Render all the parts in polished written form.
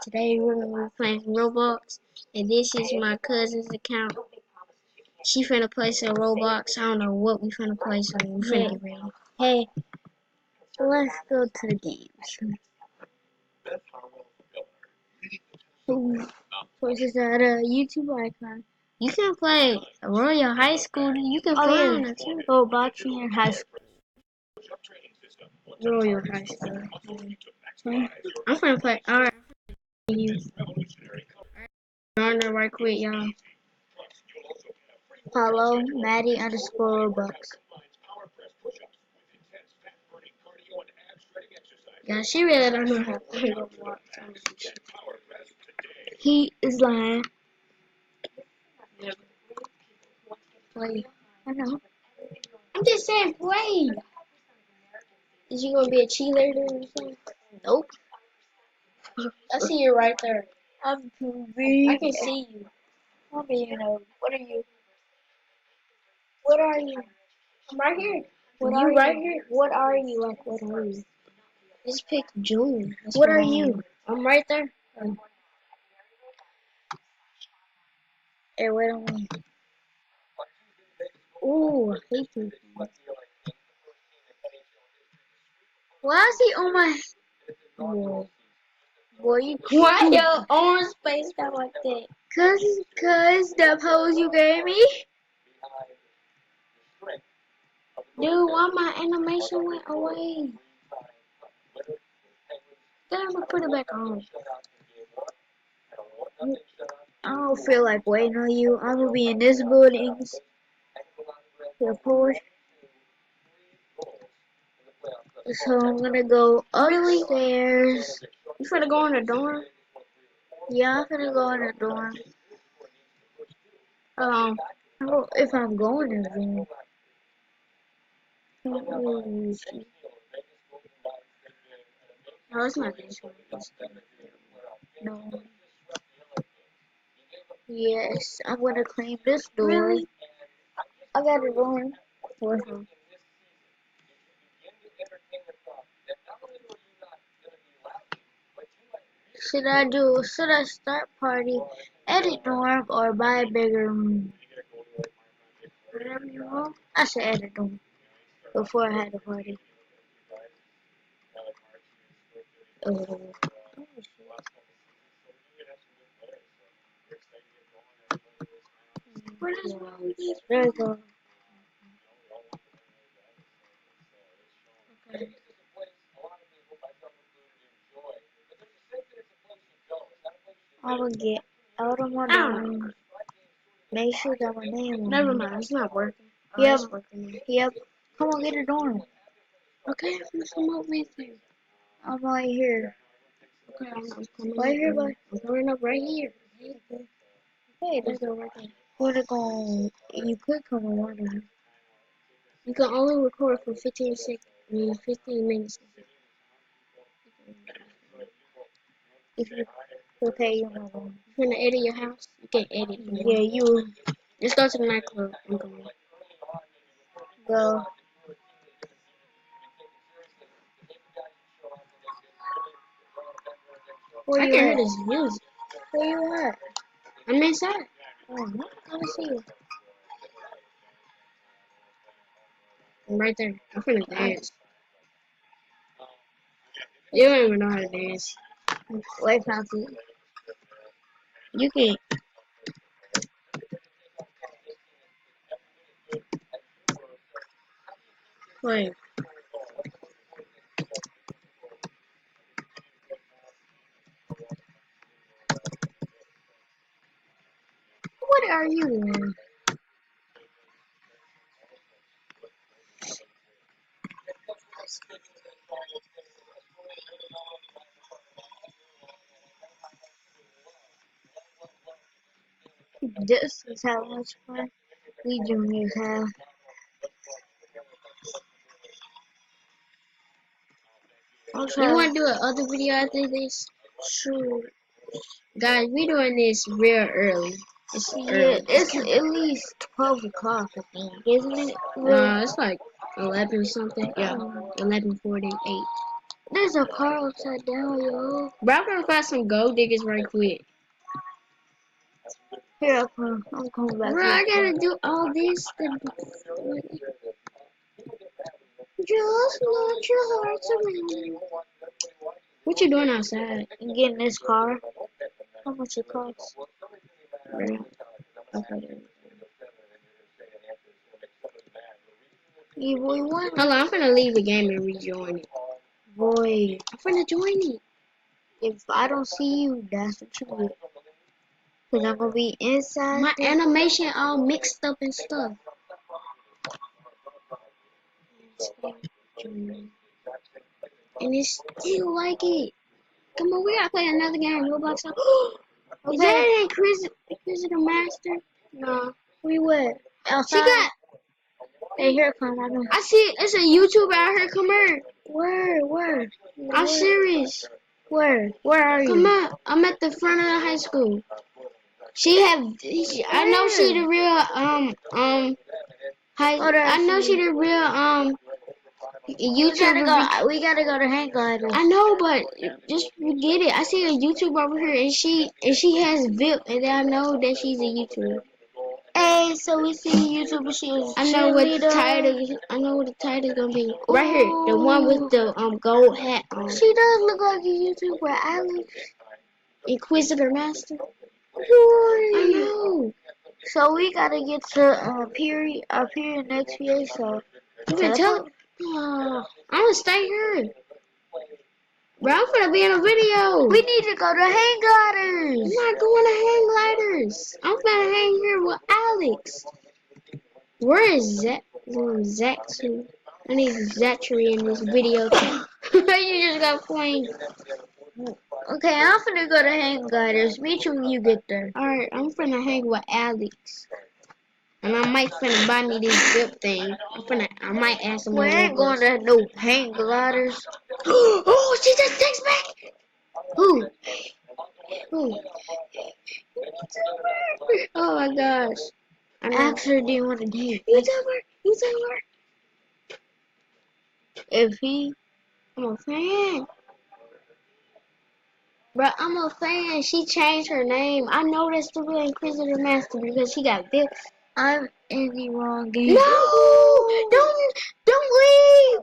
Today we're gonna be playing Roblox, and this is my cousin's account. She finna play some Roblox. I don't know what we finna play, so we finna get ready. Hey, let's go to the games. Which is that YouTube icon? You can play Royal High School. You can Oh play yeah, on it too. oh boxing in high school. Royal High School. Hmm? I'm finna play. Alright, you. On there right quick, y'all. Follow Maddie underscore Robux. Yeah, she really don't know how to play Roblox. He is lying. Play. I know. I'm just saying, play. Is you gonna be a cheerleader or something? Nope. I see you right there. I'm too I big. can see you. I'm being what are you? What are you? I'm right here. What You are right you? here. What are you? Like, what are you? Just pick Junior. That's What what are I you? am. I'm right there. Hey, wait on me. Ooh, I hate you. Why is he on my? Whoa. Boy, you Why cute. your arms spaced out like that? Cause the pose you gave me. Dude, why my animation went away? Then I'm gonna put it back on. I don't feel like waiting on you. I'm gonna be in this building. The push. So I'm gonna go upstairs. You finna go in the dorm? Yeah, I'm gonna go in the dorm. Um, If I'm going in the dorm. no, it's not this one. No. Yes, I'm gonna claim this door. Really? I got a dorm. Should I start party, edit dorm, or buy a bigger room? Whatever you want. I should edit dorm before I had a party. Oh, What is wrong with this? there you go. Okay. I'm gonna get out of my I don't know. dorm. Make sure that my name on Never it. mind. It's not working. Oh, Yep, it's working now. yep. Come on, get a dorm. Okay, I'm gonna come up with you. I'm right here. Okay, I'm coming Right up. here, bud. I'm coming up right here. Hey, Let's that's go right there. gonna go. You could come on. You can only record for 15 seconds. 15 minutes. If you okay, you're my dorm. If you're gonna edit your house, you can edit. Yeah, you Let's go to the nightclub. I'm going. go. Where I you can hear at? this music. Where you at? I'm inside. Oh, I'm not gonna see you. I'm right there. I'm finna I dance. You don't even know how to dance. wait, Fancy. You can. Wait. What are you doing? This is how much fun we juniors have. I'll You try. wanna do another video after this? Sure. Guys, we doing this real early. It's Yeah, early. it's at least 12 o'clock, I think, isn't it? Nah, it's like 11 something. Yeah, Um, 11:48. There's a car upside down, yo. Bro, I'm gonna find some gold diggers right quick. Here I come. I'm coming back. Bro, I gotta do all this. Just let your heart surrender. What you doing outside? I'm getting this car. How much it costs? Bro, okay. Yeah, boy, what? Hold on, I'm finna leave the game and rejoin it. Boy, I'm finna join it. if I don't see you, that's what you get. Cause I'm gonna be inside. My animation all mixed up and stuff. And it's still like it. Come on, we gotta play another game. Roblox. Is that Chris the Master? No. We went outside. She got. Hey, here come I know. I see. It's a YouTuber out here. Come here. Where? I'm serious. Where are you? Come on. I'm at the front of the high school. I know she the real I know she the real YouTuber. We gotta go to hang gliders. I know, but just forget it. I see a YouTuber over here, and she has VIP, and then I know that she's a YouTuber. Hey, so we see YouTuber. She is. I know what the title. I know what the title's gonna be. Right here, the one with the gold hat on. She does look like a YouTuber, Alex. Inquisitor Master. I know. So we gotta get to period next year. So you can tell. I'm gonna stay here. Bro, I'm gonna be in a video. We need to go to hang gliders. I'm not going to hang gliders. I'm gonna hang here with Alex. Where is Zach? Zach too. I need Zachary in this video too. You just got plain. Okay, I'm finna go to hang gliders. Meet you when you get there. Alright, I'm finna hang with Alex. And I might finna buy me this zip thing. I might add some more. We ain't going to no hang gliders. Oh, she just texts back. Who? Oh my gosh. Ask her, do you want to date? YouTuber. If he, I'm a fan. Bro, I'm a fan. She changed her name. I know that's the real Inquisitor Master because she got big. I'm in the wrong game. No! Don't leave!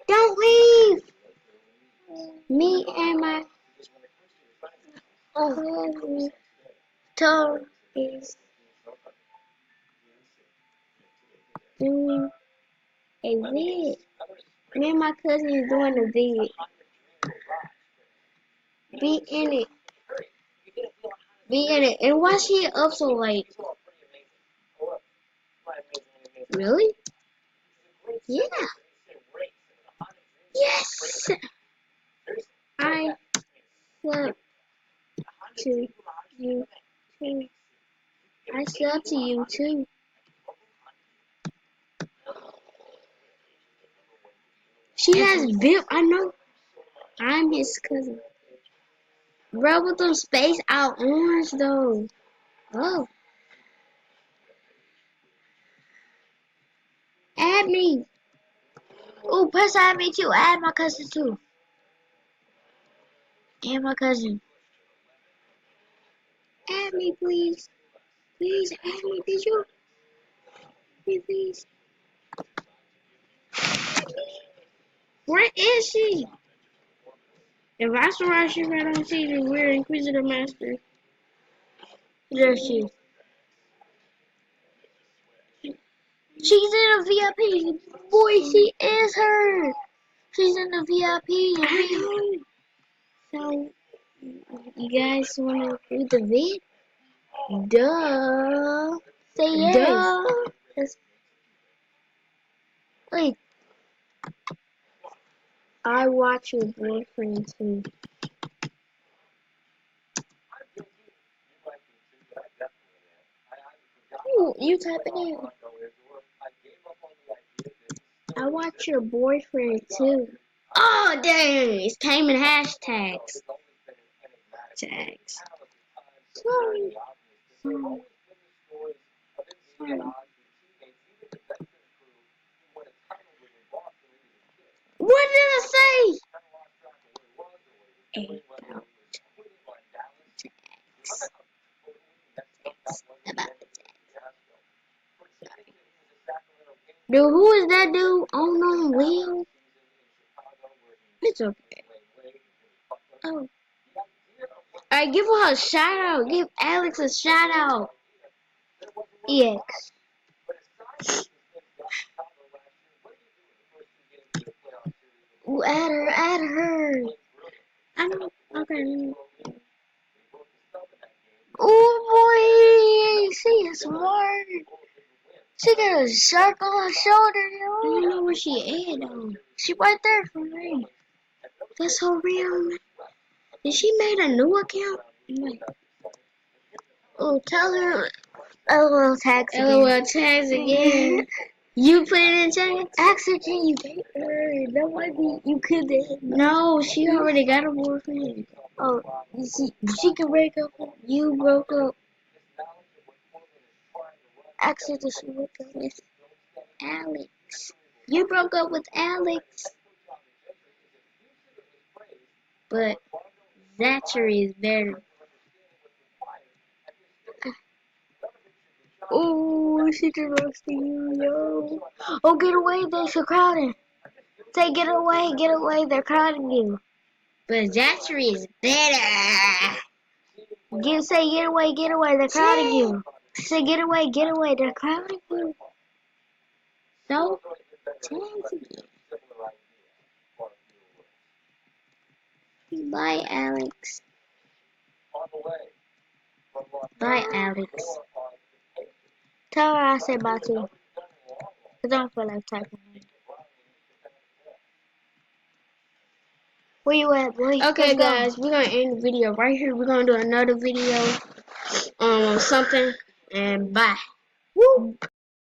Don't leave! Me and my toe is doing a vid. Me and my cousin is doing a vid. Be in it. Be in it. And why she up so late? Really? Yeah. Yes! I sub to you too. I sub to you too. She has VIP. I know. I'm his cousin. Bro, with them space out orange though. Oh. Add me. Oh, press add me too. Add my cousin too. And my cousin. Add me, please. Please add me. Did you? Please. Where is she? If I saw her, she right on see the weird Inquisitor Master. There she is. She's in a VIP. Boy, she is her. She's in the VIP. I know. So, you guys want to do the vid? Duh. Say yes. Duh. Wait. I watch your boyfriend too. Ooh, you type it in. I watch your boyfriend too. Oh dang! It came in hashtags. Tags. Sorry. What did I say? Dude, who is that dude? Oh no, Will. It's okay. Oh. Alright, give her a shout out. Give Alex a shout out. EX. Ooh, add her, add her. I don't. Okay. Oh boy, she is smart. She got a shark on her shoulder, yo. I don't know where she at though. She right there for me. That's so real. Did she made a new account? Like, oh, tell her. LOL tags again. LOL tags again. You put it in tags? Ask her, can you date her? That might be, you could date her. No, she already got a boyfriend. Oh, she can break up. You broke up Ask her to she break up. with Alex. You broke up with Alex. But Zachary is better. Oh, she just roasting you, yo. Oh, get away, they're so crowded. Say, get away, they're crowding you. But Zachary is better. Say, get away, they're crowding you. Say, get away, they're crowding you. So, tags again. Bye, Alex. Bye, Alex. Tell her I said bye too. Cause I don't feel like typing. Where you at, boy? Okay, Let's guys, we're gonna end the video right here. We're gonna do another video, something, and bye. Woo!